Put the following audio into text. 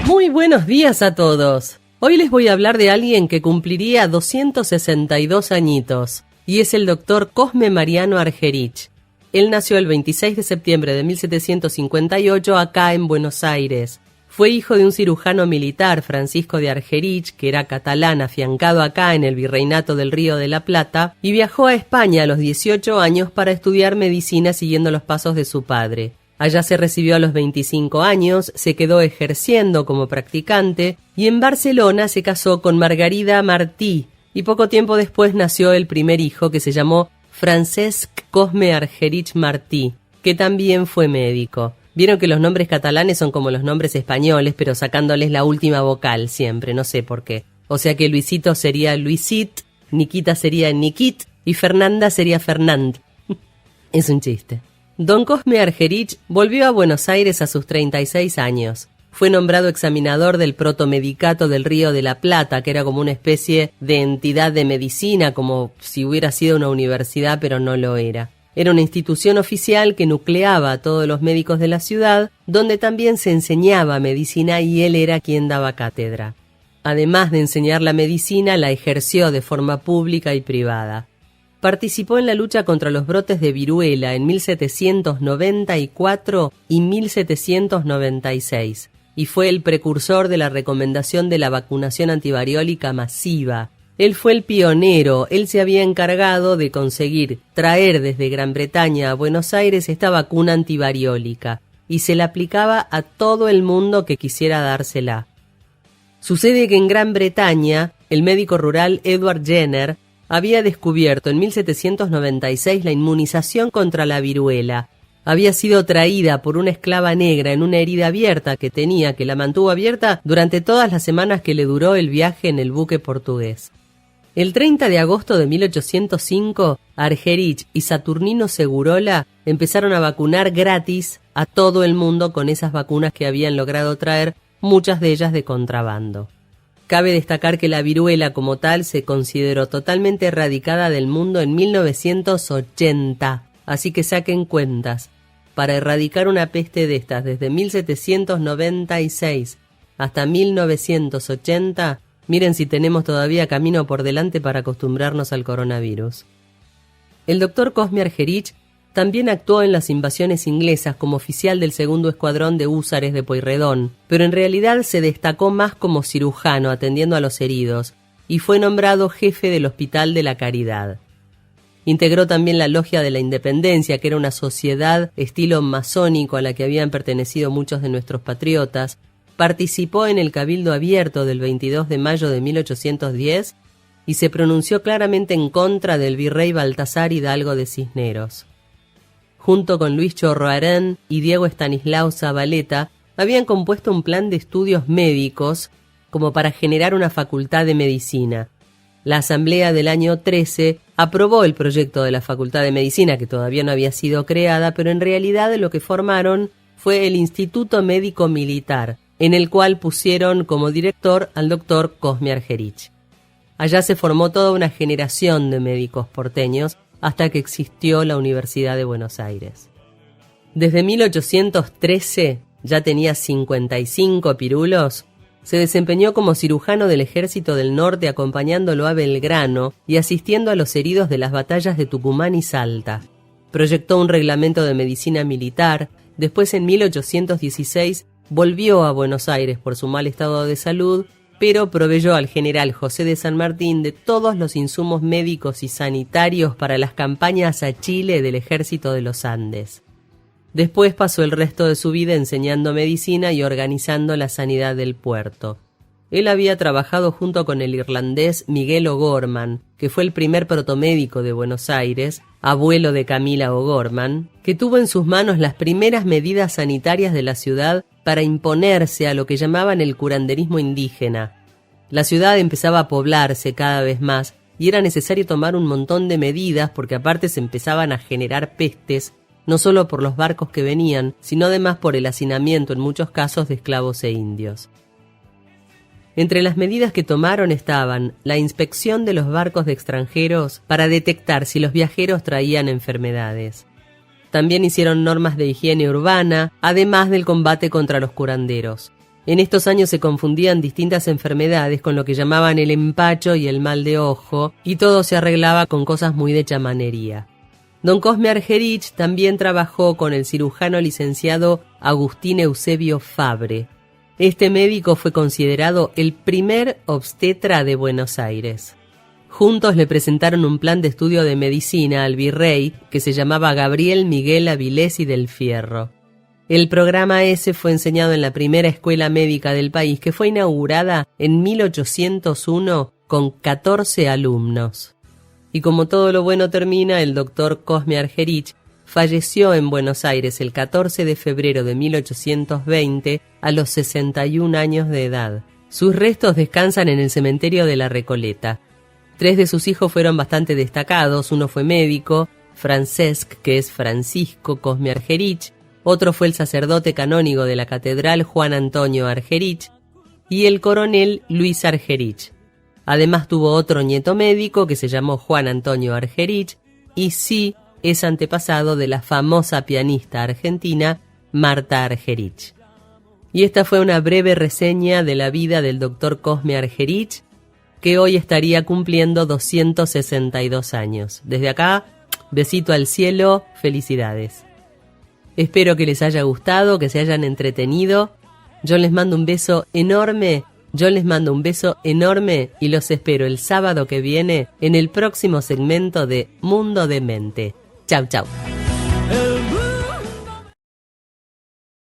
Muy buenos días a todos. Hoy les voy a hablar de alguien que cumpliría 262 añitos, y es el doctor Cosme Mariano Argerich. Él nació el 26 de septiembre de 1758 acá en Buenos Aires. Fue hijo de un cirujano militar, Francisco de Argerich, que era catalán afiancado acá en el Virreinato del Río de la Plata, y viajó a España a los 18 años para estudiar medicina siguiendo los pasos de su padre. Allá se recibió a los 25 años, se quedó ejerciendo como practicante y en Barcelona se casó con Margarida Martí y poco tiempo después nació el primer hijo que se llamó Francesc Cosme Argerich Martí, que también fue médico. Vieron que los nombres catalanes son como los nombres españoles, pero sacándoles la última vocal siempre, no sé por qué. O sea que Luisito sería Luisit, Niquita sería Niquit y Fernanda sería Fernand. Es un chiste. Don Cosme Argerich volvió a Buenos Aires a sus 36 años. Fue nombrado examinador del Protomedicato del Río de la Plata, que era como una especie de entidad de medicina, como si hubiera sido una universidad, pero no lo era. Era una institución oficial que nucleaba a todos los médicos de la ciudad, donde también se enseñaba medicina y él era quien daba cátedra. Además de enseñar la medicina, la ejerció de forma pública y privada. Participó en la lucha contra los brotes de viruela en 1794 y 1796 y fue el precursor de la recomendación de la vacunación antivariólica masiva. Él fue el pionero, él se había encargado de conseguir traer desde Gran Bretaña a Buenos Aires esta vacuna antivariólica y se la aplicaba a todo el mundo que quisiera dársela. Sucede que en Gran Bretaña, el médico rural Edward Jenner había descubierto en 1796 la inmunización contra la viruela. Había sido traída por una esclava negra en una herida abierta que tenía, que la mantuvo abierta durante todas las semanas que le duró el viaje en el buque portugués. El 30 de agosto de 1805, Argerich y Saturnino Segurola empezaron a vacunar gratis a todo el mundo con esas vacunas que habían logrado traer, muchas de ellas de contrabando. Cabe destacar que la viruela como tal se consideró totalmente erradicada del mundo en 1980, así que saquen cuentas. Para erradicar una peste de estas desde 1796 hasta 1980, miren si tenemos todavía camino por delante para acostumbrarnos al coronavirus. El doctor Cosme Argerich también actuó en las invasiones inglesas como oficial del segundo escuadrón de húsares de Pueyrredón, pero en realidad se destacó más como cirujano atendiendo a los heridos y fue nombrado jefe del Hospital de la Caridad. Integró también la Logia de la Independencia, que era una sociedad estilo masónico a la que habían pertenecido muchos de nuestros patriotas. Participó en el Cabildo Abierto del 22 de mayo de 1810 y se pronunció claramente en contra del virrey Baltasar Hidalgo de Cisneros. Junto con Luis Chorroarán y Diego Estanislao Zabaleta, habían compuesto un plan de estudios médicos como para generar una facultad de medicina. La asamblea del año 13 aprobó el proyecto de la facultad de medicina, que todavía no había sido creada, pero en realidad lo que formaron fue el Instituto Médico Militar, en el cual pusieron como director al doctor Cosme Argerich. Allá se formó toda una generación de médicos porteños, hasta que existió la Universidad de Buenos Aires. Desde 1813, ya tenía 55 pirulos, se desempeñó como cirujano del Ejército del Norte acompañándolo a Belgrano y asistiendo a los heridos de las batallas de Tucumán y Salta. Proyectó un reglamento de medicina militar, después en 1816 volvió a Buenos Aires por su mal estado de salud, pero proveyó al general José de San Martín de todos los insumos médicos y sanitarios para las campañas a Chile del Ejército de los Andes. Después pasó el resto de su vida enseñando medicina y organizando la sanidad del puerto. Él había trabajado junto con el irlandés Miguel O'Gorman, que fue el primer protomédico de Buenos Aires, abuelo de Camila O'Gorman, que tuvo en sus manos las primeras medidas sanitarias de la ciudad para imponerse a lo que llamaban el curanderismo indígena. La ciudad empezaba a poblarse cada vez más y era necesario tomar un montón de medidas porque aparte se empezaban a generar pestes, no solo por los barcos que venían, sino además por el hacinamiento en muchos casos de esclavos e indios. Entre las medidas que tomaron estaban la inspección de los barcos de extranjeros para detectar si los viajeros traían enfermedades. También hicieron normas de higiene urbana, además del combate contra los curanderos. En estos años se confundían distintas enfermedades con lo que llamaban el empacho y el mal de ojo, y todo se arreglaba con cosas muy de chamanería. Don Cosme Argerich también trabajó con el cirujano licenciado Agustín Eusebio Fabre. Este médico fue considerado el primer obstetra de Buenos Aires. Juntos le presentaron un plan de estudio de medicina al virrey que se llamaba Gabriel Miguel Avilés y del Fierro. El programa ese fue enseñado en la primera escuela médica del país, que fue inaugurada en 1801 con 14 alumnos. Y como todo lo bueno termina, el doctor Cosme Argerich falleció en Buenos Aires el 14 de febrero de 1820 a los 61 años de edad. Sus restos descansan en el cementerio de la Recoleta. 3 de sus hijos fueron bastante destacados. Uno fue médico, Francesc, que es Francisco Cosme Argerich. Otro fue el sacerdote canónigo de la catedral Juan Antonio Argerich y el coronel Luis Argerich. Además tuvo otro nieto médico que se llamó Juan Antonio Argerich y sí es antepasado de la famosa pianista argentina Marta Argerich. Y esta fue una breve reseña de la vida del doctor Cosme Argerich, que hoy estaría cumpliendo 262 años. Desde acá, besito al cielo, felicidades. Espero que les haya gustado, que se hayan entretenido. Yo les mando un beso enorme, y los espero el sábado que viene en el próximo segmento de Mundo de Mente. Chau, chau.